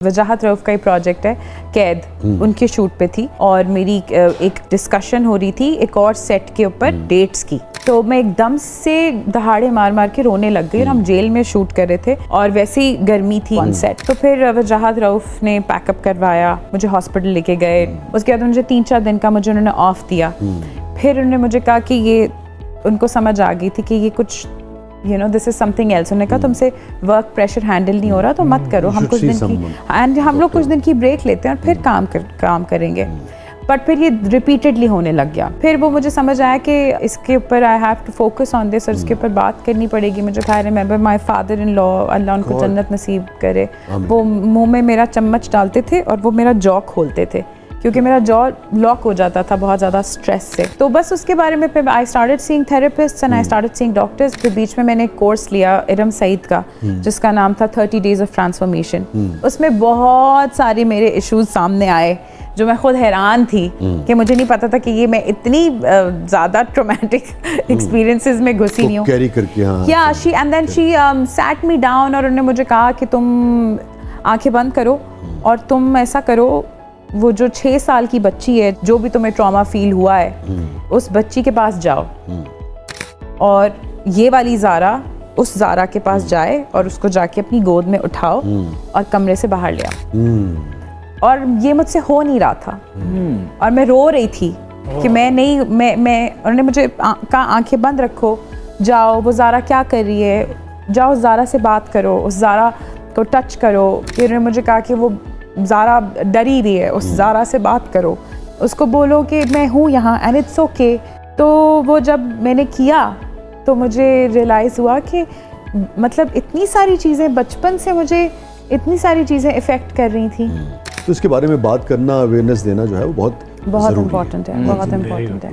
वजाहत रऊफ का ही प्रोजेक्ट है कैद, उनके शूट पे थी और मेरी एक डिस्कशन हो रही थी एक और सेट के ऊपर डेट्स की। तो मैं एकदम से दहाड़े मार मार के रोने लग गई और हम जेल में शूट कर रहे थे और वैसे ही गर्मी थी ऑन सेट। तो फिर वजाहत रऊफ ने पैकअप करवाया, मुझे हॉस्पिटल लेके गए। उसके बाद मुझे 3-4 दिन का मुझे उन्होंने ऑफ दिया। फिर उन्होंने मुझे कहा कि ये उनको समझ आ गई थी कि ये कुछ दिस इज समथिंग एल्स। उन्होंने कहा तुमसे वर्क प्रेशर हैंडल नहीं हो रहा तो मत करो, हम कुछ दिन की एंड हम लोग कुछ दिन की ब्रेक लेते हैं और फिर काम करेंगे। बट फिर ये रिपीटेडली होने लग गया। फिर वो मुझे समझ आया कि इसके ऊपर I have to focus on this और इसके ऊपर बात करनी पड़ेगी मुझे। I remember my father in law, Allah उनको जन्नत नसीब करे, वो मुंह में मेरा चम्मच डालते थे और वो मेरा जॉ खोलते थे क्योंकि मेरा जॉ लॉक हो जाता था बहुत ज़्यादा स्ट्रेस से। तो बस उसके बारे में फिर I started seeing therapists and I started seeing doctors. फिर बीच में मैंने एक कोर्स लिया इरम सईद का जिसका नाम था 30 डेज ऑफ ट्रांसफॉर्मेशन। उसमें बहुत सारे मेरे इश्यूज सामने आए जो मैं खुद हैरान थी कि मुझे नहीं पता था कि ये मैं इतनी ज़्यादा ट्रॉमेटिक एक्सपीरियंसेस में घुसी नहीं हूँ कैरी करके। या she and then she sat me down और उन्होंने मुझे कहा कि तुम आंखें बंद करो और तुम ऐसा करो, वो जो 6 साल की बच्ची है जो भी तुम्हें ट्रॉमा फील हुआ है उस बच्ची के पास जाओ और ये वाली ज़ारा उस ज़ारा के पास जाए और उसको जाके अपनी गोद में उठाओ और कमरे से बाहर ले आओ। और ये मुझसे हो नहीं रहा था और मैं रो रही थी कि मैं नहीं मैं उन्होंने मुझे कहा आंखें बंद रखो, जाओ वो ज़ारा क्या कर रही है, जाओ ज़ारा से बात करो, उस ज़ारा को टच करो। फिर उन्होंने मुझे कहा कि वो ज़ारा डरी रही है, उस ज़ारा से बात करो, उसको बोलो कि मैं हूँ यहाँ एंड इट्स ओके। तो वो जब मैंने किया तो मुझे रियलाइज़ हुआ कि मतलब इतनी सारी चीज़ें बचपन से मुझे इतनी सारी चीज़ें इफ़ेक्ट कर रही थी। तो इसके बारे में बात करना, अवेयरनेस देना जो है वो बहुत इम्पॉर्टेंट है, बहुत इम्पॉर्टेंट है।